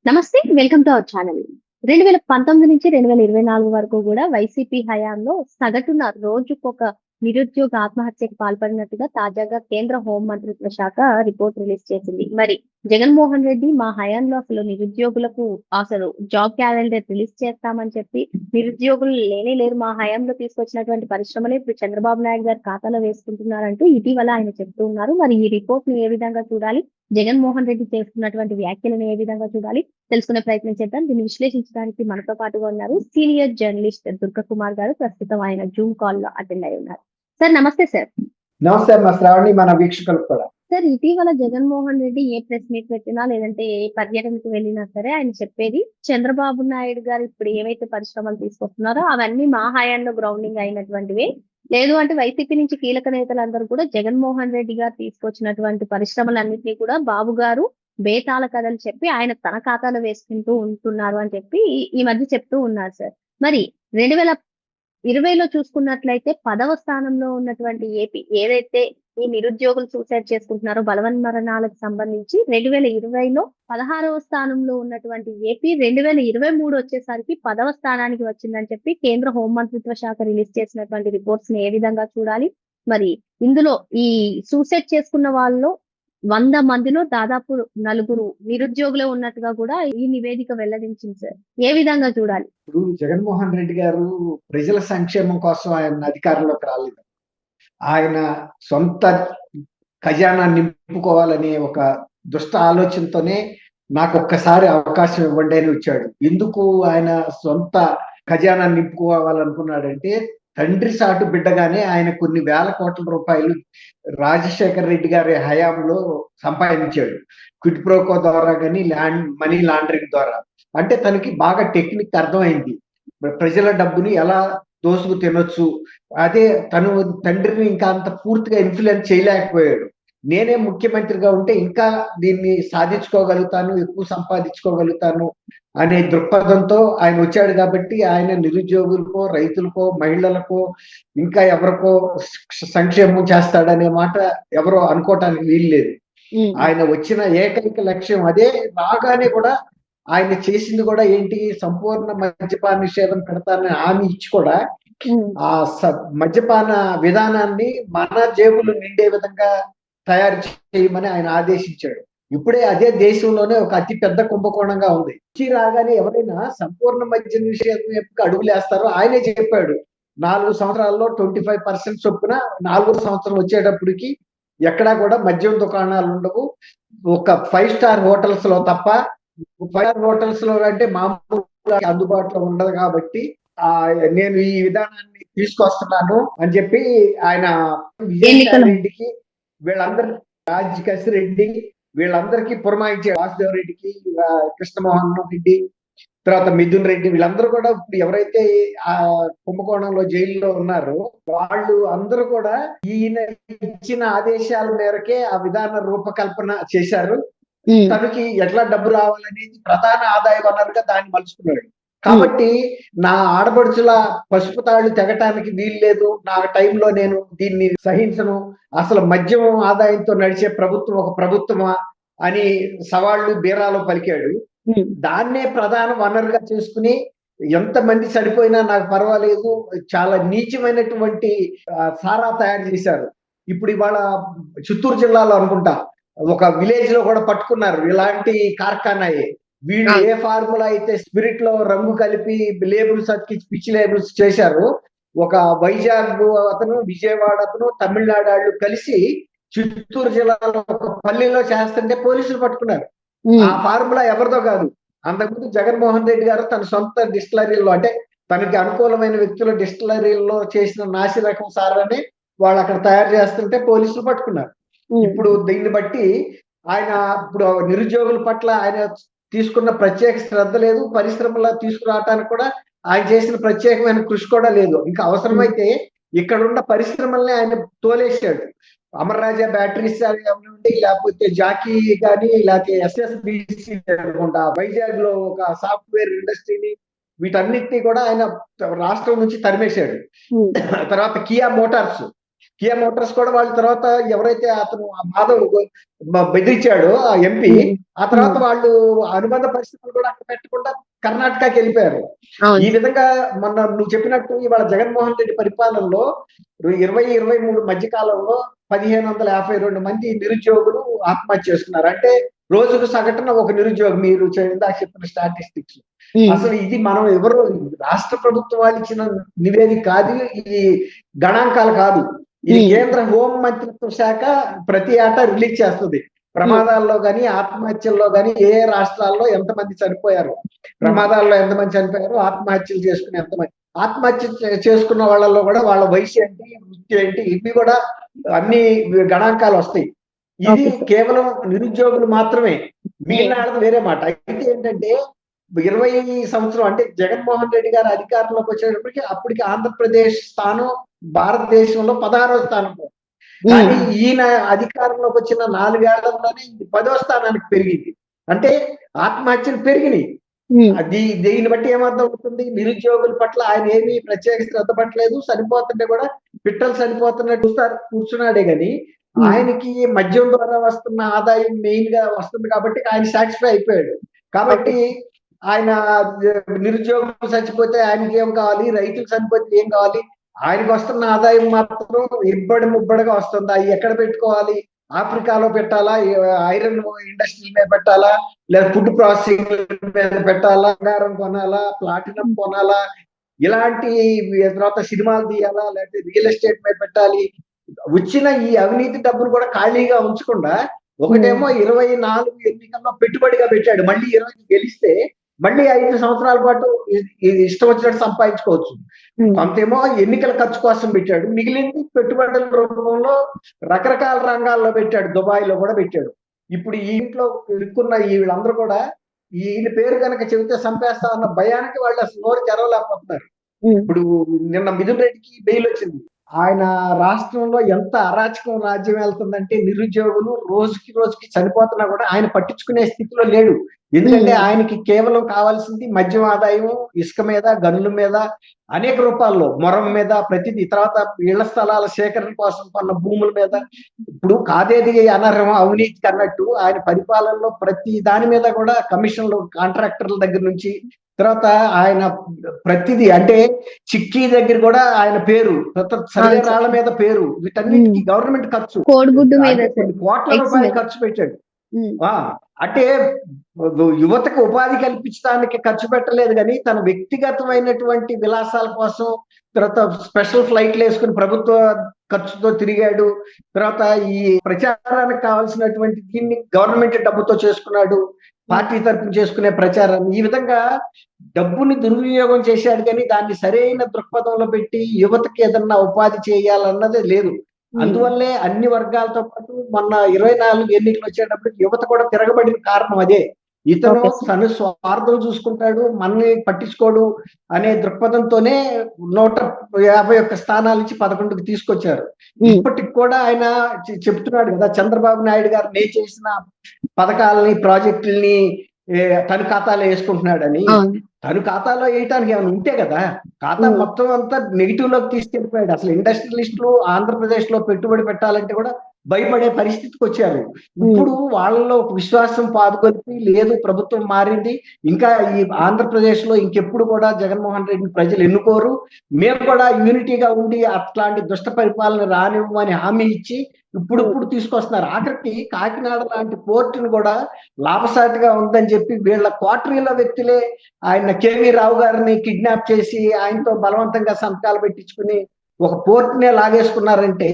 నమస్తే. Welcome to our channel. 2019 నుంచి 2024 వరకు గూడా వైసీపీ హయాంలో సగటున రోజుకొక నిరుద్యోగ ఆత్మహత్యకు పాల్పడినట్టుగా తాజాగా కేంద్ర హోం మంత్రిత్వ శాఖ రిపోర్ట్ రిలీజ్ చేసింది. మరి జగన్మోహన్ రెడ్డి మా హయాంలో అసలు నిరుద్యోగులకు అసలు జాబ్ క్యాలెండర్ రిలీజ్ చేస్తామని చెప్పి నిరుద్యోగులు లేనే లేరు. మా హయాంలో తీసుకొచ్చినటువంటి పరిశ్రమలే ఇప్పుడు చంద్రబాబు నాయుడు గారి ఖాతాలో వేసుకుంటున్నారంటూ ఇటీవల ఆయన చెప్తూ ఉన్నారు. మరి ఈ రిపోర్ట్‌ని ఏ విధంగా చూడాలి? జగన్మోహన్ రెడ్డి చేస్తున్నటువంటి వ్యాఖ్యలను ఏ విధంగా చూడాలి? తెలుసుకునే ప్రయత్నం చేద్దాం. దీన్ని విశ్లేషించడానికి మనతో పాటుగా ఉన్నారు సీనియర్ జర్నలిస్ట్ దుర్గ కుమార్ గారు. ప్రస్తుతం ఆయన జూమ్ కాల్‌లో అటెండ్ అయి ఉన్నారు. సార్ నమస్తే సార్. నమస్తే అమ్మ శ్రావణి, మన వీక్షకులకు కూడా. సార్ ఇటీవల జగన్మోహన్ రెడ్డి ఏ ప్రెస్ మీట్ పెట్టినా లేదంటే ఏ పర్యటనకు వెళ్ళినా సరే ఆయన చెప్పేది చంద్రబాబు నాయుడు గారు ఇప్పుడు ఏవైతే పరిశ్రమలు తీసుకొస్తున్నారో అవన్నీ మా హయాంలో గ్రౌండింగ్ అయినటువంటివే. లేదు అంటే వైసీపీ నుంచి కీలక నేతలందరూ కూడా జగన్మోహన్ రెడ్డి గారు తీసుకొచ్చినటువంటి పరిశ్రమలన్నింటినీ కూడా బాబు గారు బేతాళ కథలు చెప్పి ఆయన తన ఖాతాలో వేసుకుంటూ ఉంటున్నారు అని చెప్పి ఈ మధ్య చెప్తూ ఉన్నారు సార్. మరి 2020లో చూసుకున్నట్లయితే 10వ స్థానంలో ఉన్నటువంటి ఏపీ ఏదైతే ఈ నిరుద్యోగులు సూసైడ్ చేసుకుంటున్నారో బలవన్మరణాలకు సంబంధించి 2020లో 16వ స్థానంలో ఉన్నటువంటి ఏపీ 2023 వచ్చేసరికి 10వ స్థానానికి వచ్చిందని చెప్పి కేంద్ర హోం మంత్రిత్వ శాఖ రిలీజ్ చేసినటువంటి రిపోర్ట్స్ ని ఏ విధంగా చూడాలి? మరి ఇందులో ఈ సూసైడ్ చేసుకున్న వాళ్ళలో 100 మందిలో దాదాపు 4 నిరుద్యోగులే ఉన్నట్టుగా కూడా ఈ నివేదిక వెల్లడించింది సార్. ఏ విధంగా చూడాలి? ఇప్పుడు జగన్మోహన్ రెడ్డి గారు ప్రజల సంక్షేమం కోసం ఆయన అధికారంలోకి రాలేదు. ఆయన సొంత ఖజానా నింపుకోవాలనే ఒక దుష్ట ఆలోచనతోనే నాకు ఒక్కసారి అవకాశం ఇవ్వండి అని వచ్చాడు. ఎందుకు ఆయన సొంత ఖజానా నింపుకోవాలనుకున్నాడంటే, తండ్రి సాటు బిడ్డగానే ఆయన కొన్ని వేల కోట్ల రూపాయలు రాజశేఖర రెడ్డి గారి హయాంలో సంపాదించాడు. క్విడ్ ప్రోకో ద్వారా కానీ మనీ లాండరింగ్ ద్వారా. అంటే తనకి బాగా టెక్నిక్ అర్థమైంది, ప్రజల డబ్బుని ఎలా దోసుకు తినొచ్చు. అదే తను తండ్రిని ఇంకా అంత పూర్తిగా ఇన్ఫ్లుయెన్స్ చేయలేకపోయాడు. నేనే ముఖ్యమంత్రిగా ఉంటే ఇంకా దీన్ని సాధించుకోగలుగుతాను, ఎక్కువ సంపాదించుకోగలుగుతాను అనే దృక్పథంతో ఆయన వచ్చాడు. కాబట్టి ఆయన నిరుద్యోగులకో, రైతులకో, మహిళలకో, ఇంకా ఎవరికో సంక్షేమం చేస్తాడనే మాట ఎవరో అనుకోవటానికి వీలు లేదు. ఆయన వచ్చిన ఏకైక లక్ష్యం అదే. రాగానే కూడా ఆయన చేసింది కూడా ఏంటి, సంపూర్ణ మద్యపాన నిషేధం పెడతానని హామీ ఇచ్చి కూడా ఆ మద్యపాన విధానాన్ని మన జేబులు నిండే విధంగా తయారు చేయమని ఆయన ఆదేశించాడు. ఇప్పుడే అదే దేశంలోనే ఒక అతి పెద్ద కుంభకోణంగా ఉంది. వచ్చి రాగానే ఎవరైనా సంపూర్ణ మద్య నిషేధం ఎప్పుడు అడుగులు వేస్తారో ఆయనే చెప్పాడు. 4 సంవత్సరాల్లో 25% చొప్పున 4వ సంవత్సరం వచ్చేటప్పటికి ఎక్కడా కూడా మద్యం దుకాణాలు ఉండవు. ఒక 5 స్టార్ హోటల్స్ లో తప్ప. 5 స్టార్ హోటల్స్ లో అంటే మామూలుగా అందుబాటులో ఉండదు. కాబట్టి నేను ఈ విధానాన్ని తీసుకొస్తున్నాను అని చెప్పి ఆయన విజయసాయి రెడ్డికి, వీళ్ళందరూ రాజకేశ్వర రెడ్డి, వీళ్ళందరికీ పురమాయించాడు. వాసుదేవ రెడ్డికి, కృష్ణమోహన్ రెడ్డి, తర్వాత మిథున్ రెడ్డి, వీళ్ళందరూ కూడా ఇప్పుడు ఎవరైతే ఆ కుంభకోణంలో జైల్లో ఉన్నారో వాళ్ళు అందరూ కూడా ఈయన ఇచ్చిన ఆదేశాల మేరకే ఆ విధాన రూపకల్పన చేశారు. తనకి ఎట్లా డబ్బు రావాలనేది ప్రధాన ఆదాయ వనరుగా దాన్ని మలుచుకున్నాడు. కాబట్టి నా ఆడపడుచుల పసుపు తాళ్లు తెగటానికి వీలు లేదు, నా టైంలో నేను దీన్ని సహించను, అసలు మద్యం ఆదాయంతో నడిచే ప్రభుత్వం ఒక ప్రభుత్వమా అని సవాళ్లు బీరాలో పలికాడు. దాన్నే ప్రధాన వనరుగా చేసుకుని ఎంతమంది చనిపోయినా నాకు పర్వాలేదు, చాలా నీచమైనటువంటి సారా తయారు చేశారు. ఇప్పుడు ఇవాళ చిత్తూరు జిల్లాలో అనుకుంటా ఒక విలేజ్ లో కూడా పట్టుకున్నారు ఇలాంటి కార్ఖానాయే. వీళ్ళు ఏ ఫార్ములా అయితే స్పిరిట్ లో రంగు కలిపి లేబుల్స్ అతికించి పిచ్చి లేబుల్స్ చేశారు. ఒక వైజాగ్ అతను, విజయవాడ అతను, తమిళనాడు వాళ్ళు కలిసి చిత్తూరు జిల్లాలో ఒక పల్లెలో చేస్తుంటే పోలీసులు పట్టుకున్నారు. ఆ ఫార్ములా ఎవరిదో కాదు. అంతకుముందు జగన్మోహన్ రెడ్డి గారు తన సొంత డిస్టిలరీలో, అంటే తనకి అనుకూలమైన వ్యక్తుల డిస్టిలరీలో చేసిన నాసి రకం సారాన్ని వాళ్ళు అక్కడ తయారు చేస్తుంటే పోలీసులు పట్టుకున్నారు. ఇప్పుడు దీన్ని బట్టి ఆయన ఇప్పుడు నిరుద్యోగుల పట్ల ఆయన తీసుకున్న ప్రత్యేక శ్రద్ధ లేదు, పరిశ్రమల తీసుకురావటానికి కూడా ఆయన చేసిన ప్రత్యేకమైన కృషి కూడా లేదు. ఇంకా అవసరమైతే ఇక్కడ ఉన్న పరిశ్రమల్ని ఆయన తోలేసాడు. అమర్ రాజా బ్యాటరీస్ ఉండి, లేకపోతే జాకీ కానీ, లేకపోతే ఎస్ఎస్బిసి అనుకుంటా వైజాగ్ లో ఒక సాఫ్ట్వేర్ ఇండస్ట్రీని, వీటన్నిటినీ కూడా ఆయన రాష్ట్రం నుంచి తరిమేశాడు. తర్వాత కియా మోటార్స్, కియా మోటార్స్ కూడా వాళ్ళ తర్వాత ఎవరైతే అతను ఆ మాధవ్ బెదిరించాడో ఆ ఎంపీ, ఆ తర్వాత వాళ్ళు అనుబంధ పరిస్థితులు కూడా అక్కడ పెట్టకుండా కర్ణాటకకి వెళ్ళిపోయారు. ఈ విధంగా మొన్న నువ్వు చెప్పినట్టు ఇవాళ జగన్మోహన్ రెడ్డి పరిపాలనలో 2023 మధ్య కాలంలో 1552 మంది నిరుద్యోగులు ఆత్మహత్య చేసుకున్నారు. అంటే రోజుకు సగటున ఒక నిరుద్యోగి. మీరు ఇందాక చెప్పిన స్టాటిస్టిక్స్ అసలు ఇది మనం ఎవరు రాష్ట్ర ప్రభుత్వం వాళ్ళు ఇచ్చిన నివేదిక కాదు, ఇది గణాంకాలు కాదు. ఇది కేంద్ర హోం మంత్రిత్వ శాఖ ప్రతి ఏటా రిలీజ్ చేస్తుంది. ప్రమాదాల్లో గాని ఆత్మహత్యల్లో గాని ఏ రాష్ట్రాల్లో ఎంతమంది చనిపోయారు, ప్రమాదాల్లో ఎంతమంది చనిపోయారు, ఆత్మహత్యలు చేసుకుని ఎంతమంది, ఆత్మహత్య చేసుకున్న వాళ్ళలో కూడా వాళ్ళ వయసు ఏంటి, వృత్తి ఏంటి, ఇవి కూడా అన్ని గణాంకాలు వస్తాయి. ఇది కేవలం నిరుద్యోగులు మాత్రమే, మిగిలిన వేరే మాట. అయితే ఏంటంటే 20 సంవత్సరం అంటే జగన్మోహన్ రెడ్డి గారు అధికారంలోకి వచ్చేటప్పటికి అప్పటికి ఆంధ్రప్రదేశ్ స్థానం భారతదేశంలో 16వ స్థానంలో, కానీ ఈయన అధికారంలోకి వచ్చిన 4 ఏళ్లలోనే 10వ స్థానానికి పెరిగింది. అంటే ఆత్మహత్యలు పెరిగినాయి. దీన్ని బట్టి ఏమర్థం అవుతుంది, నిరుద్యోగుల పట్ల ఆయన ఏమీ ప్రత్యేక శ్రద్ధ పట్టలేదు. చనిపోతుంటే కూడా పిట్టలు చనిపోతున్నట్టు కూర్చున్నాడే గాని ఆయనకి మద్యం ద్వారా వస్తున్న ఆదాయం మెయిన్ గా వస్తుంది కాబట్టి ఆయన సాటిస్ఫై అయిపోయాడు. కాబట్టి ఆయన నిరుద్యోగులు చచ్చిపోతే ఆయనకి ఏం కావాలి, రైతులు చనిపోతే ఏం కావాలి, ఆయనకు వస్తున్న ఆదాయం మాత్రం ఇబ్బడి ముబ్బడిగా వస్తుంది. అవి ఎక్కడ పెట్టుకోవాలి, ఆఫ్రికాలో పెట్టాలా, ఐరన్ ఇండస్ట్రీ మీద పెట్టాలా, లేదా ఫుడ్ ప్రాసెసింగ్ మీద పెట్టాలా, బంగారం కొనాలా, ప్లాటినం కొనాలా, ఇలాంటి తర్వాత సినిమాలు తీయాలా, లేకపోతే రియల్ ఎస్టేట్ మీద పెట్టాలి. వచ్చిన ఈ అవినీతి డబ్బులు కూడా ఖాళీగా ఉంచకుండా ఒకటేమో 24 ఎన్నికల్లో పెట్టుబడిగా పెట్టాడు. మళ్ళీ 20 గెలిస్తే మళ్ళీ 5 సంవత్సరాల పాటు ఇష్టం వచ్చినట్టు సంపాదించుకోవచ్చు. కొంతేమో ఎన్నికల ఖర్చు కోసం పెట్టాడు, మిగిలింది పెట్టుబడుల రూపంలో రకరకాల రంగాల్లో పెట్టాడు. దుబాయ్ లో కూడా పెట్టాడు. ఇప్పుడు ఈ ఇంట్లో ఇరుక్కున్న వీళ్ళందరూ కూడా ఈయన పేరు కనుక చెబితే చంపేస్తా అన్న భయానికి వాళ్ళు అసలు నోరు తెరవలేకపోతున్నారు. ఇప్పుడు నిన్న మిథున్ రెడ్డికి బెయిల్ వచ్చింది. ఆయన రాష్ట్రంలో ఎంత అరాచకం రాజ్యం వెళ్తుందంటే నిరుద్యోగులు రోజుకి చనిపోతున్నా కూడా ఆయన పట్టించుకునే స్థితిలో లేడు. ఎందుకంటే ఆయనకి కేవలం కావాల్సింది మద్యం ఆదాయం, ఇసుక మీద, గనుల మీద, అనేక రూపాల్లో మొరం మీద, ప్రతిదీ. తర్వాత ఇళ్ల స్థలాల సేకరణ కోసం కొన్న భూముల మీద. ఇప్పుడు కాదేది అనర్హం అవినీతికి అన్నట్టు ఆయన పరిపాలనలో ప్రతి దాని మీద కూడా కమిషన్లు, కాంట్రాక్టర్ల దగ్గర నుంచి, తర్వాత ఆయన ప్రతిదీ అంటే చిక్కీ దగ్గర కూడా ఆయన పేరు, సర్వే రాళ్ల మీద పేరు, వీటన్నిటికీ గవర్నమెంట్ ఖర్చు కోడిగుడ్డు మీద కోట్ల రూపాయలు ఖర్చు పెట్టాడు. అంటే యువతకు ఉపాధి కల్పించడానికి ఖర్చు పెట్టలేదు కానీ తన వ్యక్తిగతమైనటువంటి విలాసాల కోసం, తర్వాత స్పెషల్ ఫ్లైట్లు వేసుకుని ప్రభుత్వ ఖర్చుతో తిరిగాడు. తర్వాత ఈ ప్రచారానికి కావాల్సినటువంటి దీన్ని గవర్నమెంట్ డబ్బుతో చేసుకున్నాడు, పార్టీ తరఫున చేసుకునే ప్రచారం. ఈ విధంగా డబ్బుని దుర్వినియోగం చేశాడు కానీ దాన్ని సరైన దృక్పథంలో పెట్టి యువతకి ఏదన్నా ఉపాధి చేయాలన్నది లేదు. అందువల్లే అన్ని వర్గాలతో పాటు మొన్న 24 ఎన్నికలు వచ్చేటప్పటికి యువత కూడా తిరగబడిన కారణం అదే. ఇతను తన స్వార్థం చూసుకుంటాడు, మనల్ని పట్టించుకోడు అనే దృక్పథంతోనే 151 స్థానాల నుంచి 11కి తీసుకొచ్చారు. ఇప్పటికి కూడా ఆయన చెప్తున్నాడు కదా, చంద్రబాబు నాయుడు గారు నేను చేసిన పథకాలని, ప్రాజెక్టుల్ని తన ఖాతాలో వేసుకుంటున్నాడని. తను ఖాతాలో వేయటానికి ఏమైనా ఉంటే కదా, ఖాతా మొత్తం అంతా నెగిటివ్ లోకి తీసుకెళ్ళిపోయాడు. అసలు ఇండస్ట్రియలిస్టులు ఆంధ్రప్రదేశ్ లో పెట్టుబడి పెట్టాలంటే కూడా భయపడే పరిస్థితికి వచ్చారు. ఇప్పుడు వాళ్ళలో ఒక విశ్వాసం పాదుకొలిపి, లేదు ప్రభుత్వం మారింది, ఇంకా ఈ ఆంధ్రప్రదేశ్ లో ఇంకెప్పుడు కూడా జగన్మోహన్ రెడ్డిని ప్రజలు ఎన్నుకోరు, మేము కూడా యూనిటీగా ఉండి అట్లాంటి దుష్ట పరిపాలన రానివ్వమని హామీ ఇచ్చి ఇప్పుడు తీసుకొస్తున్నారు. ఆఖరికి కాకినాడ లాంటి పోర్టును కూడా లాభసాటిగా ఉందని చెప్పి వీళ్ళ క్వార్టరీల వ్యక్తులే ఆయన కేవీ రావు గారిని కిడ్నాప్ చేసి ఆయనతో బలవంతంగా సంతకాలు పెట్టించుకుని ఒక పోర్టునే లాగేసుకున్నారంటే,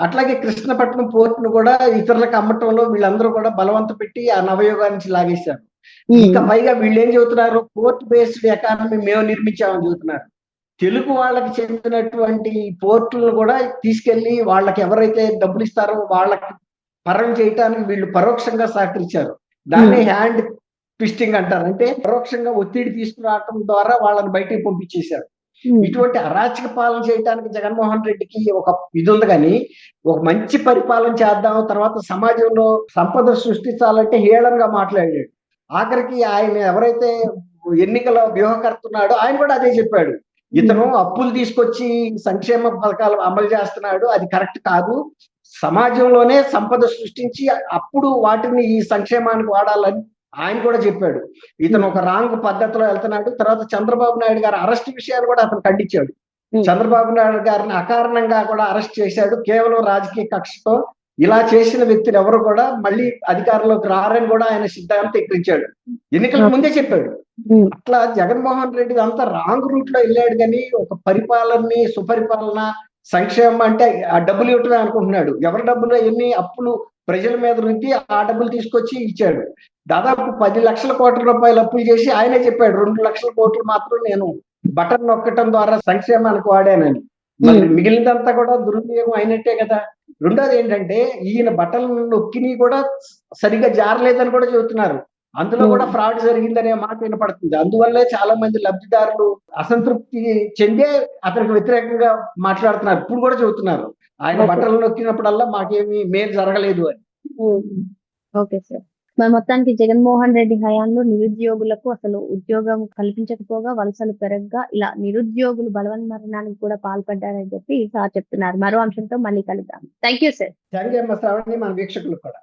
అట్లాగే కృష్ణపట్నం పోర్టును కూడా ఇతరులకు అమ్మటంలో వీళ్ళందరూ కూడా బలవంత పెట్టి ఆ నవయుగా నుంచి లాగేశారు. ఇంకా పైగా వీళ్ళు ఏం చెబుతున్నారు, పోర్ట్ బేస్డ్ ఎకానమీ మేము నిర్మించామని చెబుతున్నారు. తెలుగు వాళ్ళకి చెందినటువంటి పోర్టులను కూడా తీసుకెళ్లి వాళ్ళకి ఎవరైతే డబ్బులు ఇస్తారో వాళ్ళకి పరం చేయటానికి వీళ్ళు పరోక్షంగా సహకరించారు. దాన్ని హ్యాండ్ ట్విస్టింగ్ అంటారు. అంటే పరోక్షంగా ఒత్తిడి తీసుకురావటం ద్వారా వాళ్ళని బయటికి పంపించేశారు. ఇటువంటి అరాచక పాలన చేయడానికి జగన్మోహన్ రెడ్డికి ఒక ఇది ఉంది కానీ, ఒక మంచి పరిపాలన చేద్దాం, తర్వాత సమాజంలో సంపద సృష్టించాలంటే హేళనగా మాట్లాడాడు. ఆఖరికి ఆయన ఎవరైతే ఎన్నికల వ్యూహకర్త ఉన్నాడో ఆయన కూడా అదే చెప్పాడు, ఇతను అప్పులు తీసుకొచ్చి సంక్షేమ పథకాలు అమలు చేస్తున్నాడు, అది కరెక్ట్ కాదు. సమాజంలోనే సంపద సృష్టించి అప్పుడు వాటిని ఈ సంక్షేమానికి వాడాలని ఆయన కూడా చెప్పాడు. ఇతను ఒక రాంగ్ పద్ధతిలో వెళ్తున్నాడు. తర్వాత చంద్రబాబు నాయుడు గారి అరెస్ట్ విషయాన్ని కూడా అతను ఖండించాడు. చంద్రబాబు నాయుడు గారిని అకారణంగా కూడా అరెస్ట్ చేశాడు, కేవలం రాజకీయ కక్షతో. ఇలా చేసిన వ్యక్తులు ఎవరు కూడా మళ్ళీ అధికారంలోకి రారని కూడా ఆయన సిద్ధాంతీకరించాడు, ఎన్నికలకు ముందే చెప్పాడు. అట్లా జగన్మోహన్ రెడ్డి అంతా రాంగ్ రూట్ లో వెళ్ళాడు, కానీ ఒక పరిపాలనని, సుపరిపాలన, సంక్షేమం అంటే ఆ డబ్బులు ఇవ్వటమే అనుకుంటున్నాడు. ఎవరి డబ్బులు, ఎన్ని అప్పులు ప్రజల మీద రుద్ది ఆ డబ్బులు తీసుకొచ్చి ఇచ్చాడు. దాదాపు 10 లక్షల కోట్ల రూపాయలు అప్పులు చేసి ఆయనే చెప్పాడు 2 లక్షల కోట్లు మాత్రం నేను బటన్ నొక్కటం ద్వారా సంక్షేమానికి వాడానని. మరి మిగిలినంతా కూడా దుర్వినియోగం అయినట్టే కదా. రెండోది ఏంటంటే, ఈయన బటన్ నొక్కిని కూడా సరిగ్గా జారలేదని కూడా చెబుతున్నారు. అందులో కూడా ఫ్రాడ్ జరిగిందనే మాట వినపడుతుంది. అందువల్లే చాలా మంది లబ్ధిదారులు అసంతృప్తి చెందే అతనికి వ్యతిరేకంగా మాట్లాడుతున్నారు. ఇప్పుడు కూడా చెబుతున్నారు, ఆయన బట్టలు నొక్కినప్పుడల్లా మాకేమీ మేలు జరగలేదు అని. Okay sir. మరి మొత్తానికి జగన్మోహన్ రెడ్డి హయాంలో నిరుద్యోగులకు అసలు ఉద్యోగం కల్పించకపోగా వలసలు పెరగగా ఇలా నిరుద్యోగులు బలవన్మరణానికి కూడా పాల్పడ్డారని చెప్పి సార్ చెప్తున్నారు. మరో అంశంతో మళ్ళీ కలుద్దాం. Thank you sir. Thank you అమ్మ శ్రావణి, మన వీక్షకులు కూడా.